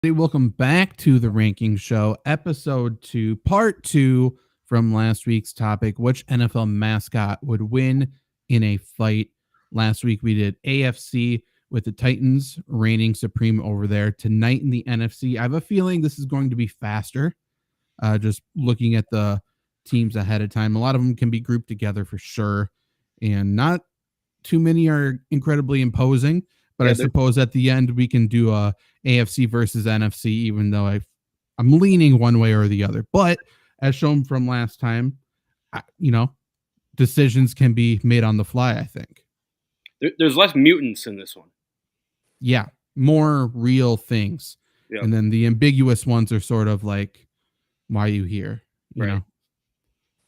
Welcome back to the Ranking Show, episode 2, part 2 from last week's topic. Which NFL mascot would win in a fight? Last week we did AFC with the Titans reigning supreme over there. Tonight in the NFC, I have a feeling this is going to be faster. Just looking at the teams ahead of time, a lot of them can be grouped together for sure, and not too many are incredibly imposing. But I suppose at the end we can do a AFC versus NFC, even though I'm leaning one way or the other. But as shown from last time, decisions can be made on the fly, I think. There's less mutants in this one. Yeah, more real things. Yep. And then the ambiguous ones are sort of like, why are you here? You know?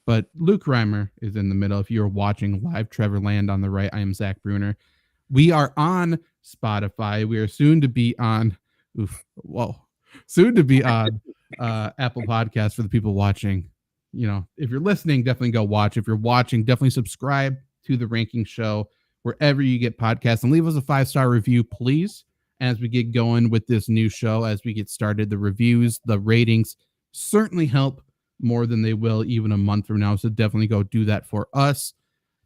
But Luke Reimer is in the middle. If you're watching live, Trevor Land on the right, I am Zach Bruner. We are on Spotify. We are soon to be on Apple Podcasts for the people watching. If you're listening, definitely go watch. If you're watching, definitely subscribe to the Ranking Show wherever you get podcasts, and leave us a 5-star review, please, as we get going with this new show. As we get started, the reviews, the ratings certainly help more than they will even a month from now, so definitely go do that for us.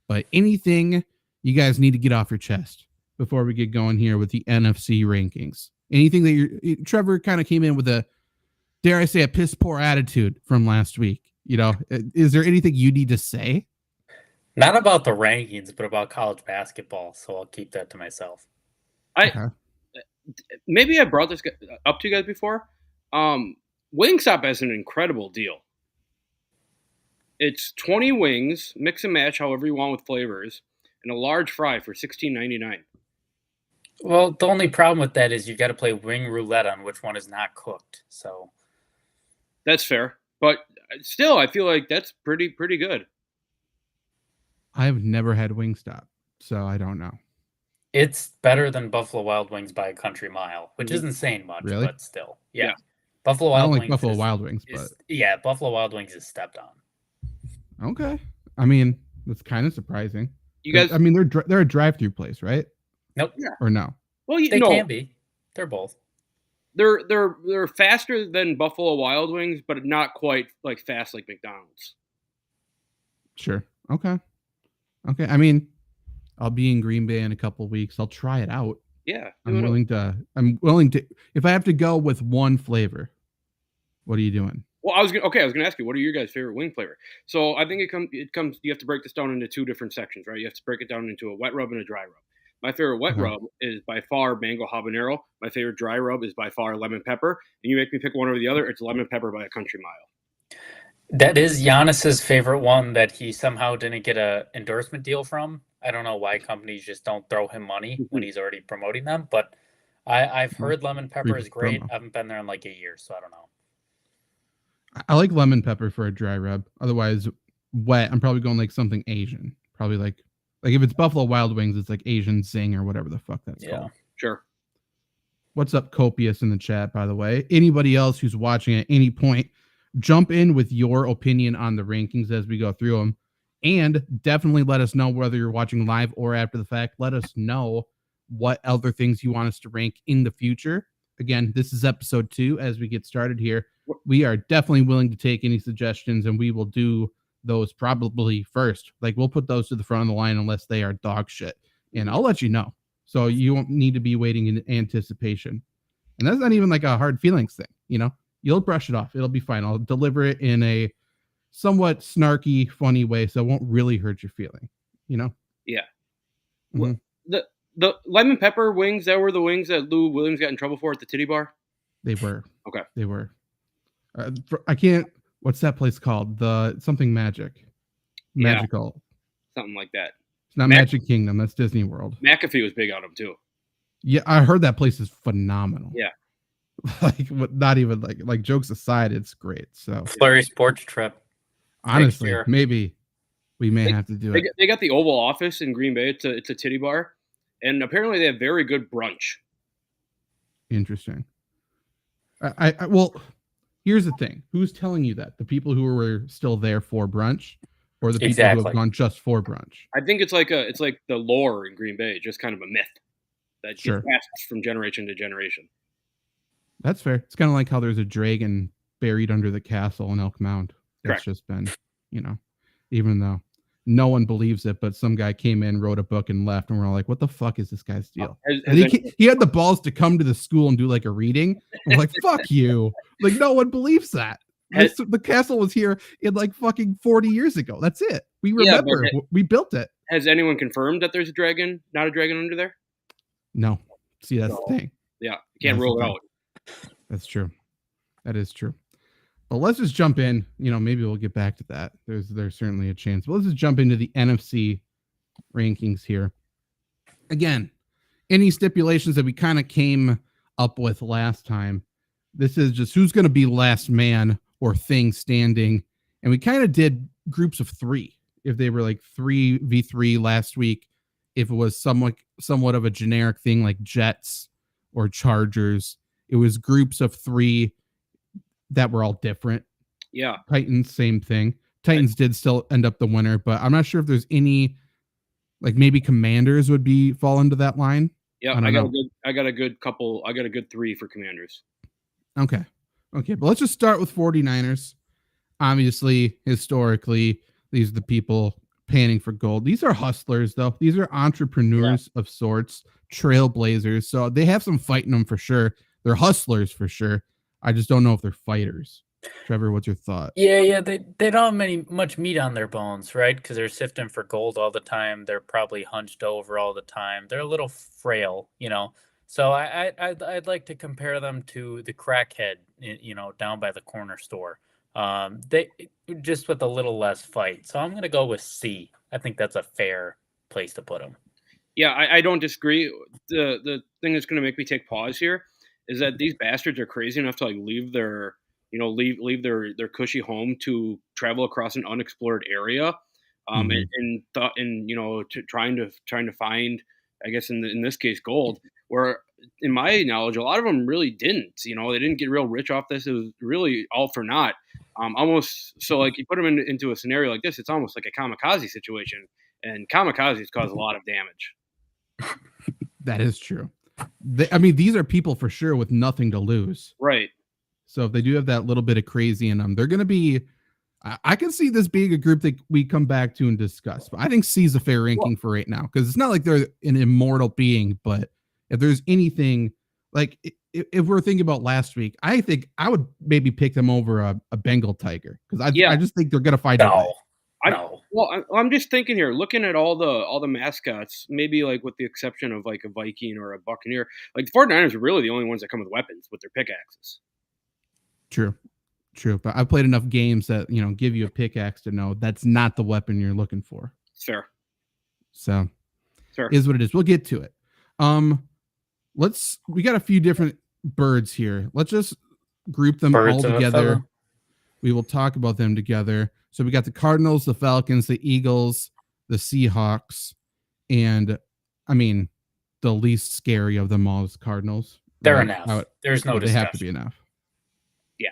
But anything you guys need to get off your chest before we get going here with the NFC rankings? Anything that Trevor kind of came in with a, dare I say, a piss poor attitude from last week. Is there anything you need to say? Not about the rankings, but about college basketball. So I'll keep that to myself. Maybe I brought this up to you guys before. Wingstop has an incredible deal. It's 20 wings, mix and match however you want with flavors, and a large fry for $16.99. Well, the only problem with that is you got to play wing roulette on which one is not cooked. So that's fair, but still, I feel like that's pretty good. I've never had Wingstop, so I don't know. It's better than Buffalo Wild Wings by a country mile, which isn't saying much, but still, yeah. Buffalo Wild Wings. Buffalo Wild Wings, but Buffalo Wild Wings is stepped on. Okay, I mean that's kind of surprising. You guys, I mean they're a drive-through place, right? Nope. Or no? Well, they can be. They're both. They're faster than Buffalo Wild Wings, but not quite like fast like McDonald's. Sure. Okay. I mean, I'll be in Green Bay in a couple of weeks. I'll try it out. Yeah. I'm willing to. If I have to go with one flavor, what are you doing? Well, I was gonna ask you, what are your guys' favorite wing flavor? So I think it comes. You have to break this down into two different sections, right? You have to break it down into a wet rub and a dry rub. My favorite wet rub is by far mango habanero. My favorite dry rub is by far lemon pepper. And you make me pick one or the other, it's lemon pepper by a country mile. That is Giannis's favorite one that he somehow didn't get an endorsement deal from. I don't know why companies just don't throw him money when he's already promoting them, but I've heard lemon pepper is great. I haven't been there in like a year, so I don't know. I like lemon pepper for a dry rub. Otherwise, wet, I'm probably going like something Asian. Probably like if it's Buffalo Wild Wings, it's like Asian Zing or whatever the fuck that's called. Sure. What's up, Copious, in the chat, by the way? Anybody else who's watching at any point, jump in with your opinion on the rankings as we go through them. And definitely let us know whether you're watching live or after the fact. Let us know what other things you want us to rank in the future. Again, this is episode 2. As we get started here, we are definitely willing to take any suggestions, and we will do those probably first. Like, we'll put those to the front of the line unless they are dog shit, and I'll let you know. So you won't need to be waiting in anticipation. And that's not even like a hard feelings thing. You'll brush it off. It'll be fine. I'll deliver it in a somewhat snarky, funny way, so it won't really hurt your feeling. Yeah. Mm-hmm. The lemon pepper wings, that were the wings that Lou Williams got in trouble for at the Titty Bar? They were. Okay. They were. I can't. What's that place called? Something magic. Magical. Something like that. It's not Magic Kingdom. That's Disney World. McAfee was big on them too. Yeah, I heard that place is phenomenal. Yeah. Like, not even like jokes aside, it's great. So FlurrySports trip. Honestly, maybe we may have to do it. They got the Oval Office in Green Bay. It's a titty bar, and apparently they have very good brunch. Interesting. Well, here's the thing. Who's telling you that? The people who were still there for brunch, or the people who have gone just for brunch? I think it's like the lore in Green Bay, just kind of a myth that gets passed from generation to generation. That's fair. It's kind of like how there's a dragon buried under the castle in Elk Mound. That's Correct. just been, even though no one believes it, but some guy came in, wrote a book, and left, and we're all like, "What the fuck is this guy's deal?" And he had the balls to come to the school and do like a reading. We're like, "Fuck you!" Like no one believes that. The castle was here in like fucking 40 years ago. That's it. We remember. We built it. Has anyone confirmed that there's not a dragon under there? No. See, that's the thing. Yeah, you can't rule it out. That's true. That is true. But let's just jump in. Maybe we'll get back to that. There's certainly a chance. But let's just jump into the NFC rankings here. Again, any stipulations that we kind of came up with last time. This is just who's going to be last man or thing standing. And we kind of did groups of 3. If they were like 3v3 last week, if it was somewhat of a generic thing like Jets or Chargers, it was groups of 3 that were all different. Yeah. Titans, same thing. Titans did still end up the winner, but I'm not sure if there's any, like maybe Commanders would fall into that line. Yeah, I got a good couple. I got a good 3 for Commanders. Okay. But let's just start with 49ers. Obviously, historically, these are the people panning for gold. These are hustlers, though. These are entrepreneurs of sorts, trailblazers. So they have some fight in them for sure. They're hustlers for sure. I just don't know if they're fighters. Trevor, what's your thought? Yeah. They don't have much meat on their bones, right? Because they're sifting for gold all the time. They're probably hunched over all the time. They're a little frail, So I'd like to compare them to the crackhead, down by the corner store. They just with a little less fight. So I'm going to go with C. I think that's a fair place to put them. Yeah, I don't disagree. The thing that's going to make me take pause here is that these bastards are crazy enough to like leave their cushy home to travel across an unexplored area, and trying to find, I guess in this case, gold. Where in my knowledge, a lot of them really didn't. They didn't get real rich off this. It was really all for naught. Almost so like you put them into a scenario like this, it's almost like a kamikaze situation, and kamikazes cause a lot of damage. That is true. These are people for sure with nothing to lose. Right. So if they do have that little bit of crazy in them, they're going to be, I can see this being a group that we come back to and discuss. But I think C is a fair ranking for right now, because it's not like they're an immortal being, but if there's anything, like if we're thinking about last week, I think I would maybe pick them over a Bengal tiger, because I just think they're going to fight out. No. Well, I'm just thinking here, looking at all the mascots, maybe like with the exception of like a Viking or a Buccaneer, like the 49ers are really the only ones that come with weapons with their pickaxes. True. But I've played enough games that, give you a pickaxe to know that's not the weapon you're looking for. Fair. So is what it is. We'll get to it. We got a few different birds here. Let's just group them all together. We will talk about them together. So we got the Cardinals, the Falcons, the Eagles, the Seahawks, and the least scary of them all is Cardinals. They're enough. There's no discussion. They have to be enough. Yeah.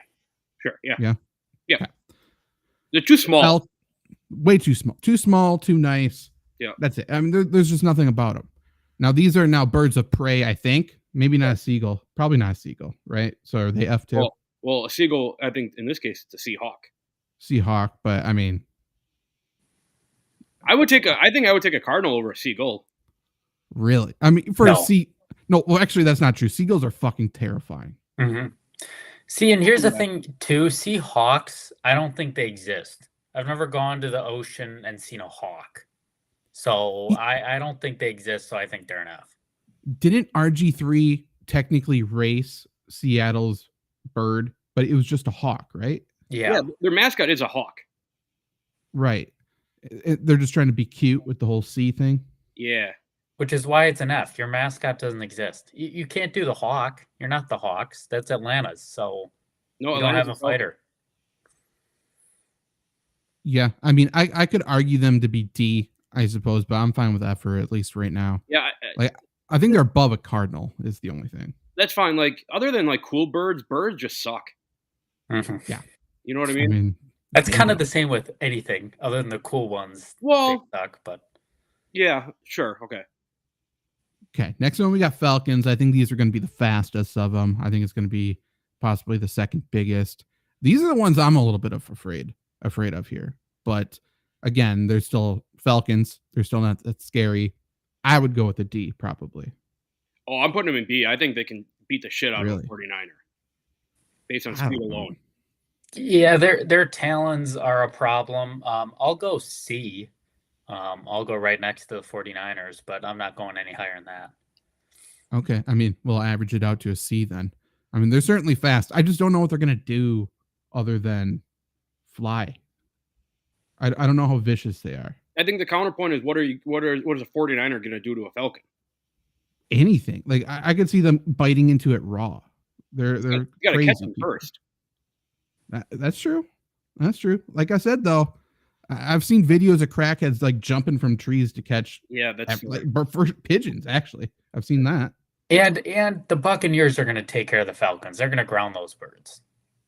Sure. Yeah. Yeah. Okay. They're too small. Way too small. Too small, too nice. Yeah. That's it. There's just nothing about them. Now, these are now birds of prey, I think. Maybe not a seagull. Probably not a seagull, right? So are they F2? Well, a seagull, I think in this case, it's a seahawk. Seahawk, but I think I would take a cardinal over a seagull. Really? No, well, actually, that's not true. Seagulls are fucking terrifying. Mm-hmm. See, and here's the thing, too. Seahawks, I don't think they exist. I've never gone to the ocean and seen a hawk. So I don't think they exist, so I think they're enough. Didn't RG3 technically race Seattle's bird, but it was just a hawk, right? Yeah. Their mascot is a hawk. Right. They're just trying to be cute with the whole C thing. Yeah. Which is why it's an F. Your mascot doesn't exist. You can't do the hawk. You're not the Hawks. That's Atlanta's. So you don't have a fighter. Yeah. I could argue them to be D, I suppose, but I'm fine with F for at least right now. Yeah. I think they're above a cardinal is the only thing. That's fine. Like, other than like cool birds just suck. Mm-hmm. Yeah. You know what I mean? That's kind of the same with anything other than the cool ones. Well, they suck, but yeah, sure. Okay. Okay, next one we got Falcons. I think these are going to be the fastest of them. I think it's going to be possibly the second biggest. These are the ones I'm a little bit afraid of here. But again, they're still Falcons. They're still not that scary. I would go with the D probably. Oh, I'm putting them in B. I think they can beat the shit out of a 49er based on speed alone. Yeah, their talons are a problem. I'll go C. I'll go right next to the 49ers, but I'm not going any higher than that. Okay. I mean, we'll average it out to a C then. I mean, they're certainly fast. I just don't know what they're going to do other than fly. I don't know how vicious they are. I think the counterpoint is what is a 49er going to do to a Falcon? Anything. Like I could see them biting into it raw. They're you got to catch them first. That's true. That's true. Like I said though, I've seen videos of crackheads like jumping from trees to catch. Yeah, that's for pigeons. Actually, I've seen that. And the Buccaneers are going to take care of the Falcons. They're going to ground those birds.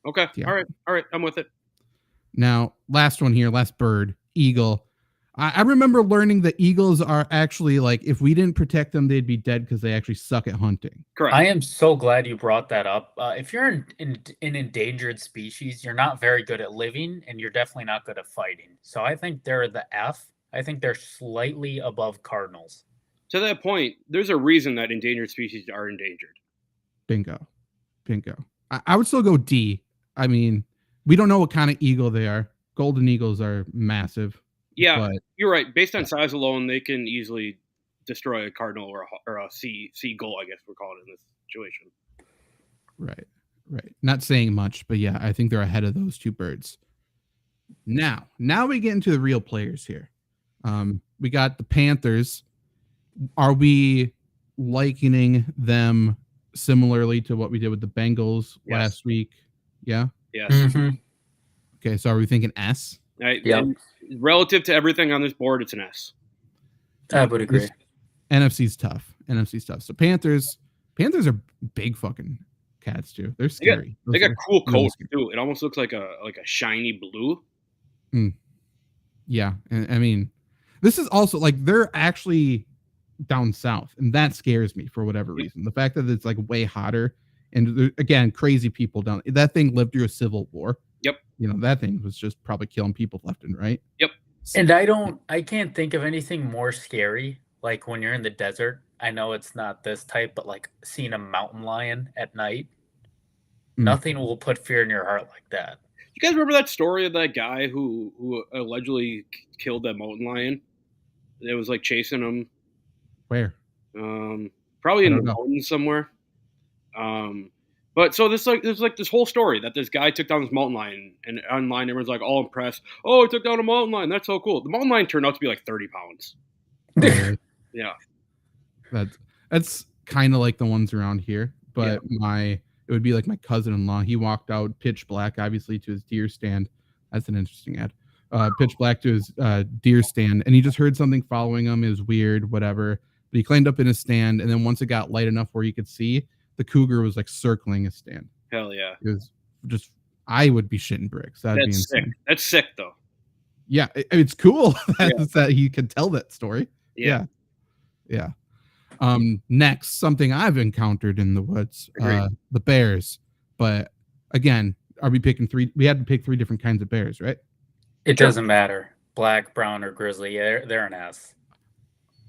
Okay. Yeah. All right. I'm with it. Now, last one here, last bird, eagle. I remember learning that eagles are actually like, if we didn't protect them, they'd be dead because they actually suck at hunting. Correct. I am so glad you brought that up. If you're an endangered species, you're not very good at living, and you're definitely not good at fighting. So I think they're the F. I think they're slightly above cardinals. To that point, there's a reason that endangered species are endangered. Bingo. I would still go D. I mean, we don't know what kind of eagle they are. Golden eagles are massive. Yeah, you're right. Based on size alone, they can easily destroy a cardinal or a seagull, I guess we're calling it in this situation. Right. Not saying much, but yeah, I think they're ahead of those two birds. Now we get into the real players here. We got the Panthers. Are we likening them similarly to what we did with the Bengals last week? Yeah? Yes. Mm-hmm. Okay, so are we thinking S? Yeah. Relative to everything on this board, it's an S. I would agree. NFC's tough. So Panthers are big fucking cats too. They're scary. They got cool coats too. It almost looks like a shiny blue. Yeah, and I mean, this is also like they're actually down south, and that scares me for whatever reason. The fact that it's like way hotter, and again, crazy people down. That thing lived through a civil war. Yep. You know, that thing was just probably killing people left and right. Yep. And I can't think of anything more scary. Like when you're in the desert, I know it's not this type, but like seeing a mountain lion at night, nothing will put fear in your heart like that. You guys remember that story of that guy who allegedly killed that mountain lion? It was like chasing him. Where? Probably in the mountains somewhere. But so there's this whole story that this guy took down this mountain lion, and online everyone's like all impressed. Oh, he took down a mountain lion. That's so cool. The mountain lion turned out to be like 30 pounds. Yeah. That's kind of like the ones around here, but it would be like my cousin-in-law. He walked out pitch black, obviously, to his deer stand. That's an interesting ad. Pitch black to his deer stand, and he just heard something following him. It was weird, whatever. But he climbed up in his stand, and then once it got light enough where you could see, the cougar was like circling his stand. Hell yeah. It was just, I would be shitting bricks. That'd be insane. Sick. That's sick though. Yeah. It's cool that he could tell that story. Yeah. Next, something I've encountered in the woods, the bears. But again, are we picking three? We had to pick 3 different kinds of bears, right? It doesn't matter. Black, brown, or grizzly. They're an S.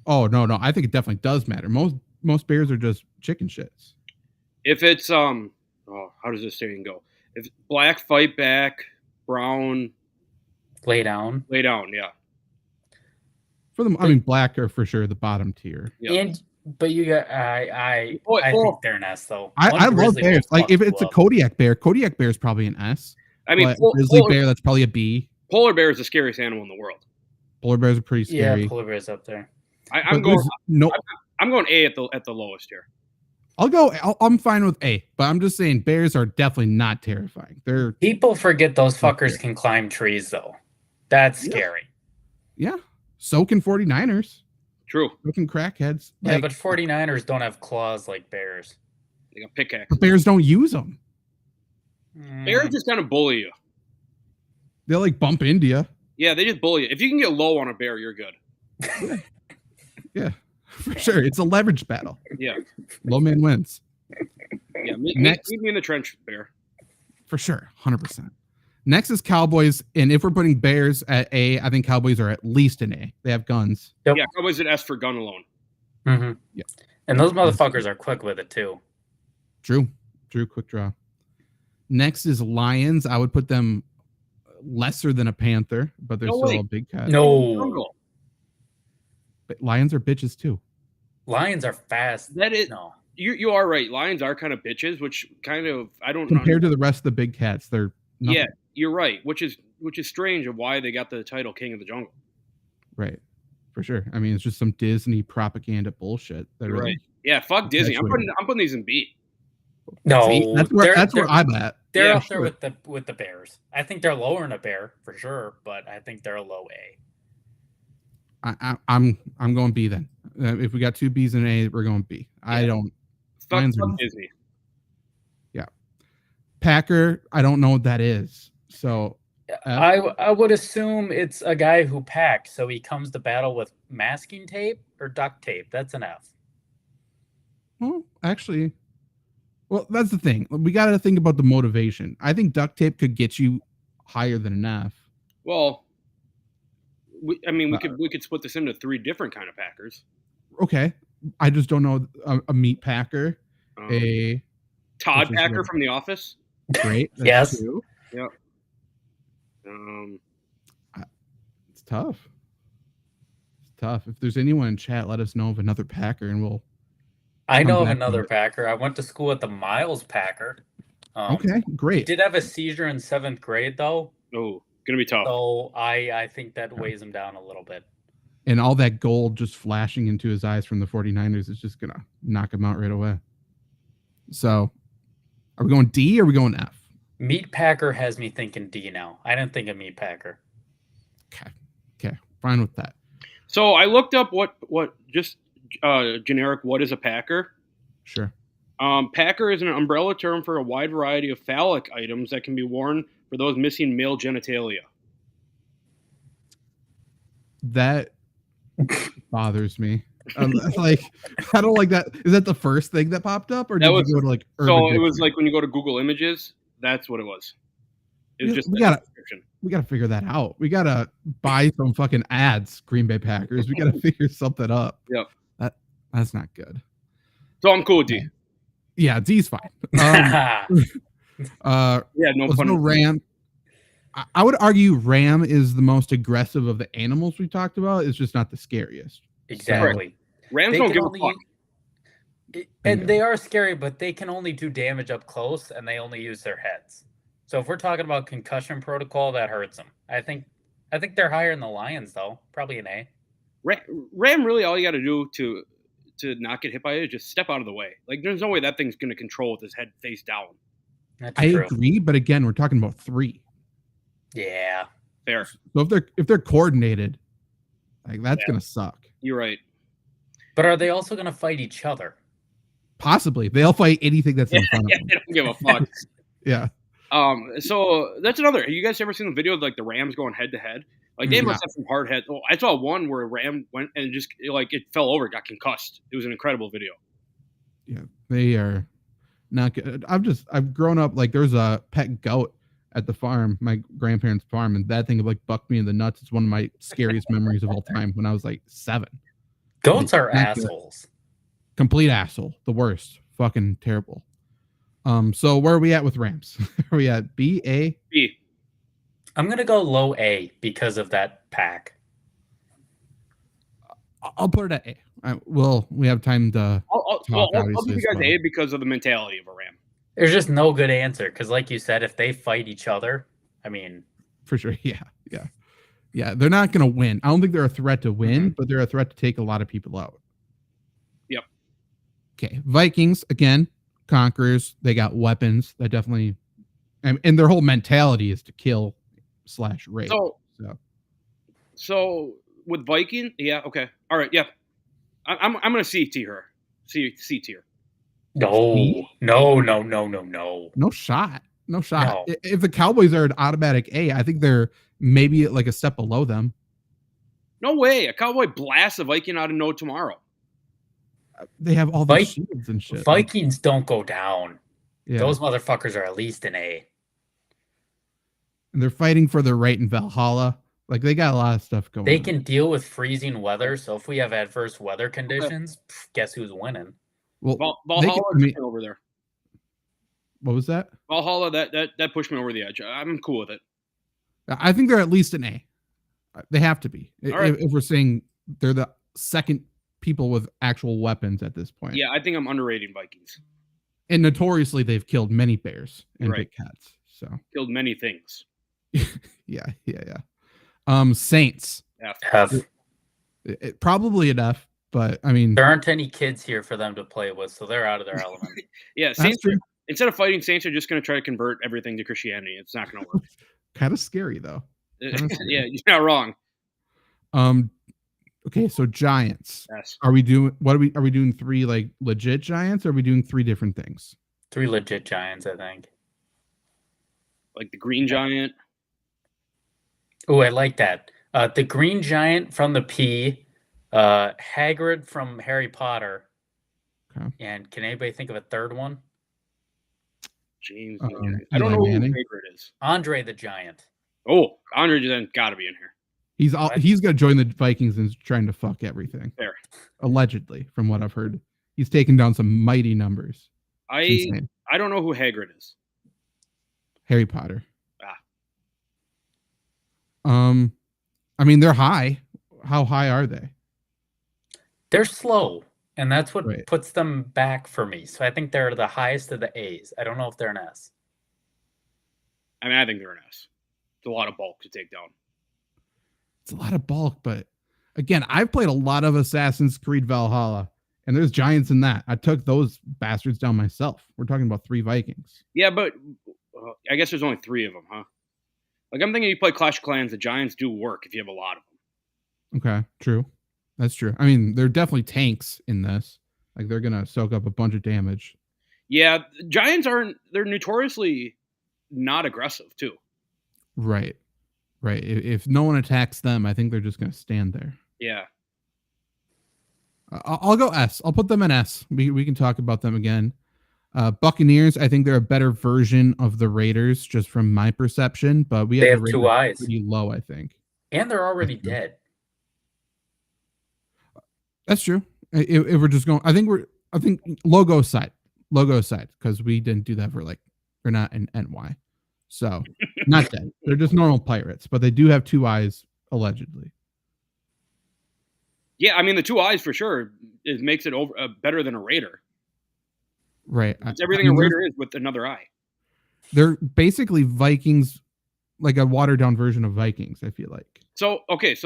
Oh, no. I think it definitely does matter. Most bears are just chicken shits. If it's how does this saying go? If black, fight back, brown, lay down. Yeah. For them, I mean, black are for sure the bottom tier. Yep. But you got I think they're an S though. I love bears. Like if it's a Kodiak bear is probably an S. I mean, grizzly bear, that's probably a B. Polar bear is the scariest animal in the world. Polar bears are pretty scary. Yeah, polar bear's up there. I'm going A at the lowest here. I'm fine with A, but I'm just saying bears are definitely not terrifying. People forget those fuckers can climb trees though. That's scary. Yeah. So can 49ers. True. So can crackheads. Yeah, but 49ers don't have claws like bears. They got pickaxe. But bears don't use them. Bears just kind of bully you. They'll like bump into you. Yeah, they just bully you. If you can get low on a bear, you're good. Yeah. For sure. It's a leverage battle. Yeah. Low man wins. Yeah. Meet me in the trench, Bear. For sure. 100%. Next is Cowboys. And if we're putting Bears at A, I think Cowboys are at least an A. They have guns. Yep. Yeah. Cowboys at S for gun alone. Mm-hmm. Yeah. And those motherfuckers are quick with it too. True. Quick draw. Next is Lions. I would put them lesser than a Panther, but they're still a big cat. No. But Lions are bitches too. Lions are fast. That is no. You are right. Lions are kind of bitches, which kind of I don't know. Compared to the rest of the big cats, they're nothing. Yeah, you're right. Which is strange of why they got the title King of the Jungle. Right. For sure. I mean, it's just some Disney propaganda bullshit. You're right. Yeah, fuck Disney. I'm putting these in B. No, see, that's where I'm at. They're up there with the Bears. I think they're lower than a Bear for sure, but I think they're a low A. I'm going B then. If we got two B's and an A, we're going B. Yeah. I don't. Fuck Disney. Yeah. Packer. I don't know what that is. So I would assume it's a guy who packs. So he comes to battle with masking tape or duct tape. That's an F. Well, actually. Well, that's the thing. We got to think about the motivation. I think duct tape could get you higher than an F. Well, we could split this into three different kind of Packers. Okay, I just don't know a meat packer, a Todd Packer from The Office. Great. Yes. True. Yep. It's tough. If there's anyone in chat, let us know of another Packer, and we'll. I know of another Packer. I went to school at the Miles Packer. Okay, great. He did have a seizure in 7th grade, though. Oh, gonna be tough. So I think that weighs him down a little bit. And all that gold just flashing into his eyes from the 49ers is just gonna knock him out right away. So, are we going D or are we going F? Meat Packer has me thinking D now. I didn't think of Meat Packer. Okay, fine with that. So I looked up what just generic. What is a Packer? Sure. Packer is an umbrella term for a wide variety of phallic items that can be worn for those missing male genitalia. That bothers me. Like, I don't like that. Is that the first thing that popped up, or did you go to like? So it was like when you go to Google Images. That's what it was. It was just we gotta figure that out. We gotta buy some fucking ads. Green Bay Packers. We gotta figure something up. Yep. That's not good. So I'm cool with D. Yeah, D's fine. Yeah, no pun. No Ram. I would argue Ram is the most aggressive of the animals we talked about. It's just not the scariest. Exactly. So, Rams don't give a fuck. And they are scary, but they can only do damage up close, and they only use their heads. So if we're talking about concussion protocol, that hurts them. I think they're higher than the Lions, though. Probably an A. Ram, really, all you got to do to not get hit by it is just step out of the way. Like, there's no way that thing's going to control with his head face down. That's I true. agree, but again, we're talking about 3. Yeah, fair. So if they're coordinated, like that's gonna suck. You're right. But are they also gonna fight each other? Possibly. They'll fight anything that's in front of them. They don't give a fuck. Yeah. So that's another. Have you guys ever seen the video of like the Rams going head to head? Like they must have some hard heads. Oh, I saw one where a Ram went and just like it fell over, got concussed. It was an incredible video. Yeah, they are not good. I've grown up like there's a pet goat at the farm, my grandparents' farm, and that thing like bucked me in the nuts. It's one of my scariest memories of all time when I was like 7. Goats are assholes. Complete asshole. The worst. Fucking terrible. So where are we at with Rams? Are we at B, A? B. I'm gonna go low A because of that pack. I'll put it at A. We have time to I'll give you guys A because of the mentality of a Ram. There's just no good answer because, like you said, if they fight each other, I mean, for sure, yeah, they're not going to win. I don't think they're a threat to win, but they're a threat to take a lot of people out. Yep. Okay, Vikings again, conquerors. They got weapons that definitely, and their whole mentality is to kill / rape. So with Viking, yeah, okay, all right, yeah, I'm going to C tier. No. No shot. No. If the Cowboys are an automatic A, I think they're maybe like a step below them. No way. A Cowboy blasts a Viking out of no tomorrow. They have all these shields and shit. Vikings don't go down. Yeah. Those motherfuckers are at least an A. And they're fighting for their right in Valhalla. Like, they got a lot of stuff going on. They can deal with freezing weather, so if we have adverse weather conditions, guess who's winning? Well, Valhalla over there. What was that? Valhalla, that pushed me over the edge. I'm cool with it. I think they're at least an A. They have to be. Right. If we're saying they're the second people with actual weapons at this point. Yeah, I think I'm underrating Vikings. And notoriously, they've killed many bears and big cats. So killed many things. Yeah. Saints. F. Probably enough, but I mean, there aren't any kids here for them to play with, so they're out of their element. Yeah, Saints. Instead of fighting, Saints are just going to try to convert everything to Christianity. It's not going to work. Kind of scary, though. Yeah, you're not wrong. Okay, so Giants. Yes. Are we doing 3 like legit Giants, or are we doing 3 different things? 3 legit Giants, I think. Like the Green Giant. Oh, I like that. The Green Giant from the P, Hagrid from Harry Potter. Okay. And can anybody think of a third one? James. I don't know who Hagrid is. Andre the Giant. Oh, Andre then got to be in here. He's going to join the Vikings and is trying to fuck everything. There. Allegedly, from what I've heard. He's taken down some mighty numbers. I don't know who Hagrid is. Harry Potter. I mean, they're high. How high are they? They're slow, and that's what puts them back for me. So I think they're the highest of the A's. I don't know if they're an S. I mean, I think they're an S. It's a lot of bulk to take down. It's a lot of bulk, but again, I've played a lot of Assassin's Creed Valhalla, and there's giants in that. I took those bastards down myself. We're talking about 3 Vikings. Yeah, but I guess there's only 3 of them, huh? Like, I'm thinking you play Clash of Clans, the giants do work if you have a lot of them. Okay, true. That's true. I mean, they're definitely tanks in this. Like, they're going to soak up a bunch of damage. Yeah, giants they're notoriously not aggressive, too. Right. If no one attacks them, I think they're just going to stand there. Yeah. I'll go S. I'll put them in S. We can talk about them again. Buccaneers, I think they're a better version of the Raiders, just from my perception. But they have the 2 eyes. Pretty low, I think. And they're already dead. That's true. If we're just going, I think logo side, because we didn't do that we're not in NY. So not dead. They're just normal pirates, but they do have 2 eyes, allegedly. Yeah, I mean, the 2 eyes for sure makes it better than a Raider. Right. It's everything a Raider is with another eye. They're basically Vikings, like a watered down version of Vikings, I feel like. So, okay,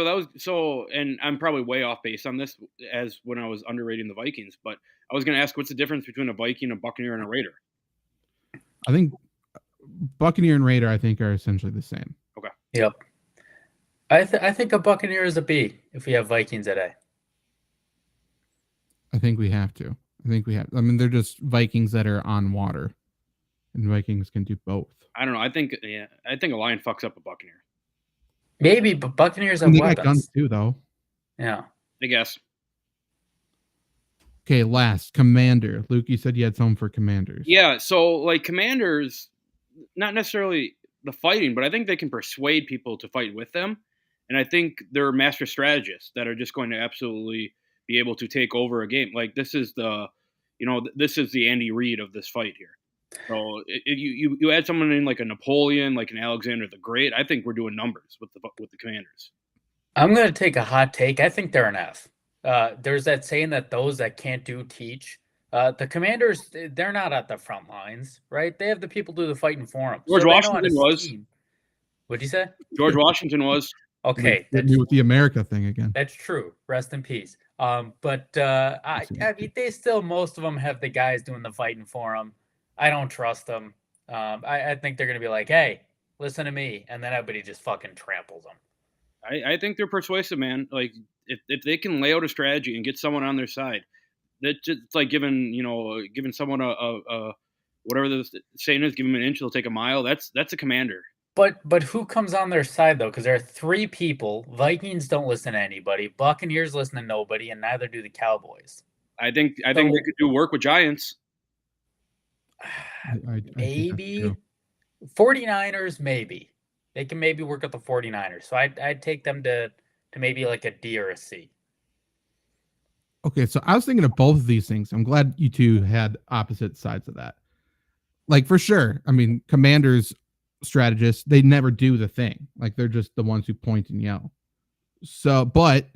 and I'm probably way off base on this as when I was underrating the Vikings, but I was going to ask, what's the difference between a Viking, a Buccaneer, and a Raider? I think Buccaneer and Raider, are essentially the same. Okay. Yep. I think a Buccaneer is a B if we have Vikings at A. I think we have to. I mean, they're just Vikings that are on water, and Vikings can do both. I don't know. I think a lion fucks up a Buccaneer. Maybe, but Buccaneers have weapons. Got guns too, though. Yeah. I guess. Okay, last Commander. Luke, you said you had some for Commanders. Yeah, so like Commanders, not necessarily the fighting, but I think they can persuade people to fight with them, and I think they're master strategists that are just going to absolutely be able to take over a game. Like this is the Andy Reid of this fight here. So you add someone in like a Napoleon, like an Alexander the Great. I think we're doing numbers with the Commanders. I'm going to take a hot take. I think they're an F. There's that saying that those that can't do teach. The Commanders, they're not at the front lines, right? They have the people do the fighting for them. George Washington was. What'd you say? George Washington was. Okay, with the America thing again. That's true. Rest in peace. But I mean, they still, most of them have the guys doing the fighting for them. I don't trust them. I think they're going to be like, hey, listen to me. And then everybody just fucking tramples them. I think they're persuasive, man. Like, if they can lay out a strategy and get someone on their side, it's like giving someone a whatever the saying is, give them an inch, they'll take a mile. That's a commander. But who comes on their side, though? Because there are 3 people. Vikings don't listen to anybody. Buccaneers listen to nobody, and neither do the Cowboys. I think they could do work with Giants. Maybe 49ers, maybe. They can maybe work with the 49ers. So I'd take them to maybe like a D or a C. Okay, so I was thinking of both of these things. I'm glad you two had opposite sides of that. Like, for sure. I mean, Commanders strategists, they never do the thing. Like, they're just the ones who point and yell. So, but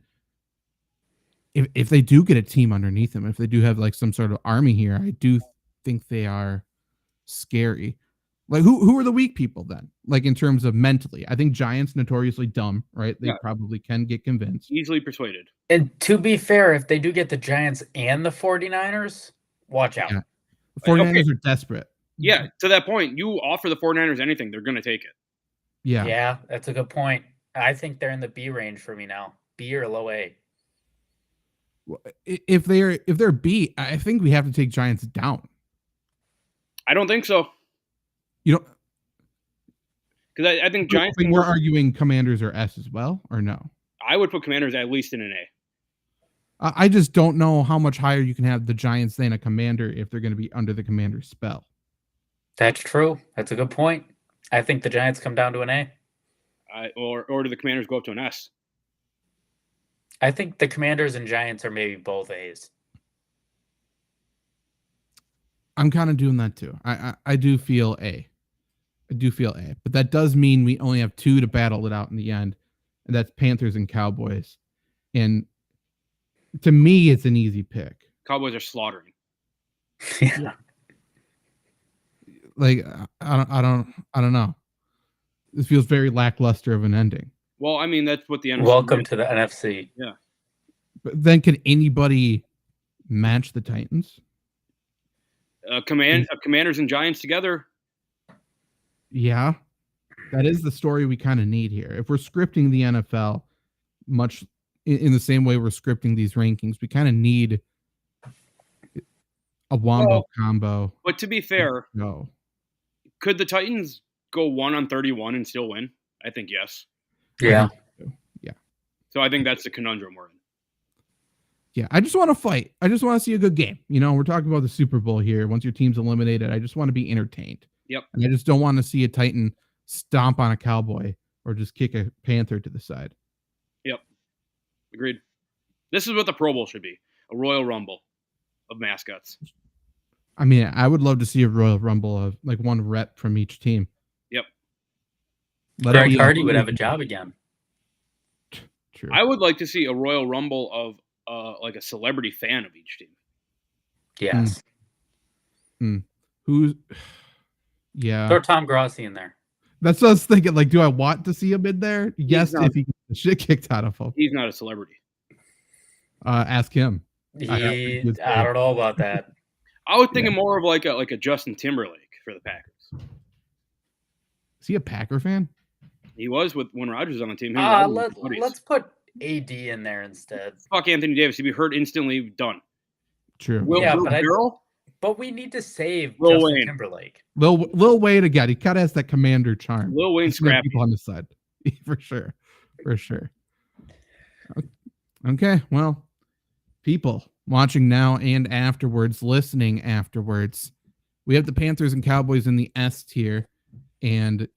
if they do get a team underneath them, if they do have like some sort of army here, I do think they are scary. Like, who are the weak people then? Like, in terms of mentally, I think Giants notoriously dumb, right? They probably can get convinced, easily persuaded. And to be fair, if they do get the Giants and the 49ers, watch out. Yeah. The 49ers are desperate. Yeah, to that point, you offer the 49ers anything, they're going to take it. Yeah, that's a good point. I think they're in the B range for me now. B or low A. If they're B, I think we have to take Giants down. I don't think so. You don't, because I think Giants. We're arguing Commanders are S as well, or no? I would put Commanders at least in an A. I just don't know how much higher you can have the Giants than a Commander if they're going to be under the Commander's spell. That's true. That's a good point. I think the Giants come down to an A. Or do the Commanders go up to an S? I think the Commanders and Giants are maybe both A's. I'm kind of doing that too. I do feel A. But that does mean we only have two to battle it out in the end, and that's Panthers and Cowboys. And to me, it's an easy pick. Cowboys are slaughtering. Yeah. Like, I don't know. This feels very lackluster of an ending. Well, I mean, that's what the NFC. Welcome to the NFC. Yeah. But then, can anybody match the Titans? Commanders and Giants together. Yeah, that is the story we kind of need here. If we're scripting the NFL much in the same way we're scripting these rankings, we kind of need a wombo combo. But to be fair, could the Titans go 1-31 and still win? I think yes. Yeah. Yeah. So I think that's the conundrum we're in. Yeah, I just want to fight. I just want to see a good game. You know, we're talking about the Super Bowl here. Once your team's eliminated, I just want to be entertained. Yep. And I just don't want to see a Titan stomp on a Cowboy or just kick a Panther to the side. Yep. Agreed. This is what the Pro Bowl should be. A Royal Rumble of mascots. I mean, I would love to see a Royal Rumble of like one rep from each team. Yep. Greg Hardy would have a job again. True. I would like to see a Royal Rumble of like a celebrity fan of each team. Yes. Who's... Yeah. Throw Tom Grossi in there. That's what I was thinking. Like, do I want to see him in there? Yes, if he gets the shit kicked out of him. He's not a celebrity. Ask him. I don't know about that. I was thinking more of like a Justin Timberlake for the Packers. Is he a Packer fan? He was when Rodgers was on the team. Let's put AD in there instead. Fuck Anthony Davis. He'd be hurt instantly. Done. True. But we need to save Lil Justin Wayne. Timberlake. Lil Wayne again. He kind of has that commander charm. Lil Wayne scrappy people on the side. For sure. Okay. Well, people watching now and afterwards, listening afterwards, we have the Panthers and Cowboys in the S tier, and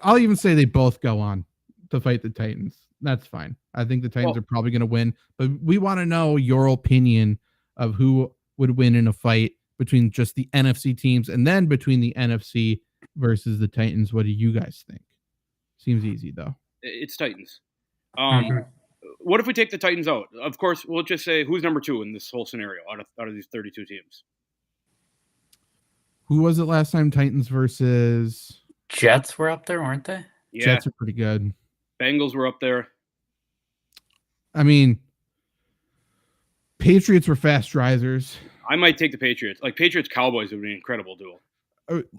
I'll even say they both go on to fight the Titans. That's fine. I think the Titans are probably going to win, but we want to know your opinion of who would win in a fight between just the NFC teams and then between the NFC versus the Titans. What do you guys think? Seems easy, though. It's Titans. What if we take the Titans out? Of course, we'll just say who's number 2 in this whole scenario out of these 32 teams. Who was it last time? Titans versus... Jets were up there, weren't they? Yeah. Jets are pretty good. Bengals were up there. I mean, Patriots were fast risers. I might take the Patriots. Like, Patriots-Cowboys would be an incredible duel.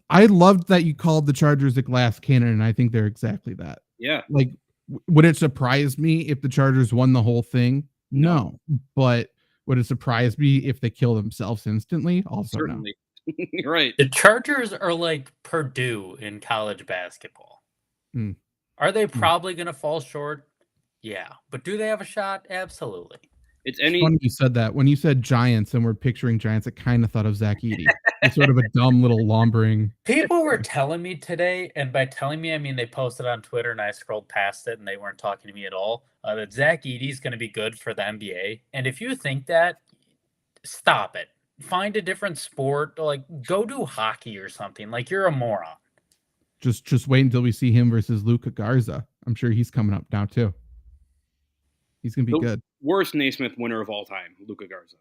I loved that you called the Chargers a glass cannon, and I think they're exactly that. Yeah. Like, would it surprise me if the Chargers won the whole thing? No. But would it surprise me if they kill themselves instantly? Also, certainly. No. You're right. The Chargers are like Purdue in college basketball. Are they probably going to fall short? Yeah. But do they have a shot? Absolutely. It's funny you said that. When you said Giants and we're picturing Giants, I kind of thought of Zach Edey. He's sort of a dumb little lumbering. People were telling me today, and by telling me, I mean they posted on Twitter, and I scrolled past it, and they weren't talking to me at all, that Zach Edey's going to be good for the NBA. And if you think that, stop it. Find a different sport. Like, go do hockey or something. Like, you're a moron. Just wait until we see him versus Luka Garza. I'm sure he's coming up now, too. He's going to be good. Worst Naismith winner of all time, Luka Garza.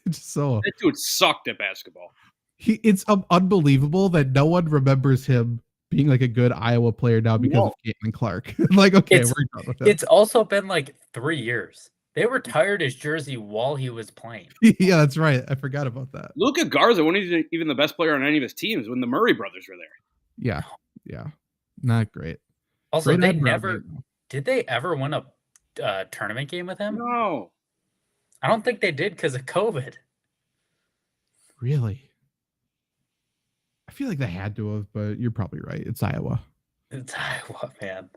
That dude sucked at basketball. It's unbelievable that no one remembers him being like a good Iowa player now because of Caitlin Clark. Like, okay, we're done with it. It's also been like 3 years. They retired his jersey while he was playing. Yeah, that's right. I forgot about that. Luka Garza wasn't even the best player on any of his teams when the Murray brothers were there. Yeah. Not great. Also, did they ever win a tournament game with him? No. I don't think they did because of COVID. Really? I feel like they had to have, but you're probably right. It's Iowa. It's Iowa, man.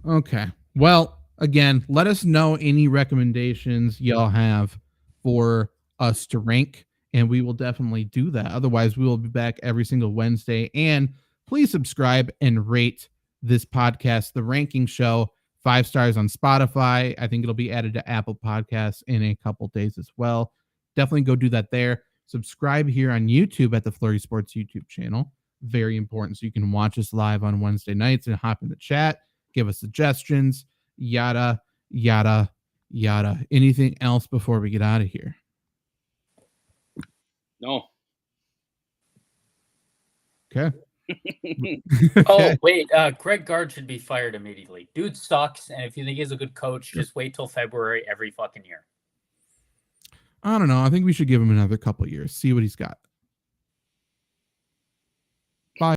Okay. Well, again, let us know any recommendations y'all have for us to rank, and we will definitely do that. Otherwise, we will be back every single Wednesday. And please subscribe and rate this podcast, The Ranking Show, 5 stars on Spotify. I think it'll be added to Apple Podcasts in a couple days as well. Definitely go do that there. Subscribe here on YouTube at the FlurrySports YouTube channel. Very important, so you can watch us live on Wednesday nights and hop in the chat, give us suggestions, yada, yada, yada. Anything else before we get out of here? No. Okay. Oh, wait. Greg Gard should be fired immediately. Dude sucks, and if you think he's a good coach, just wait till February every fucking year. I don't know. I think we should give him another couple years. See what he's got.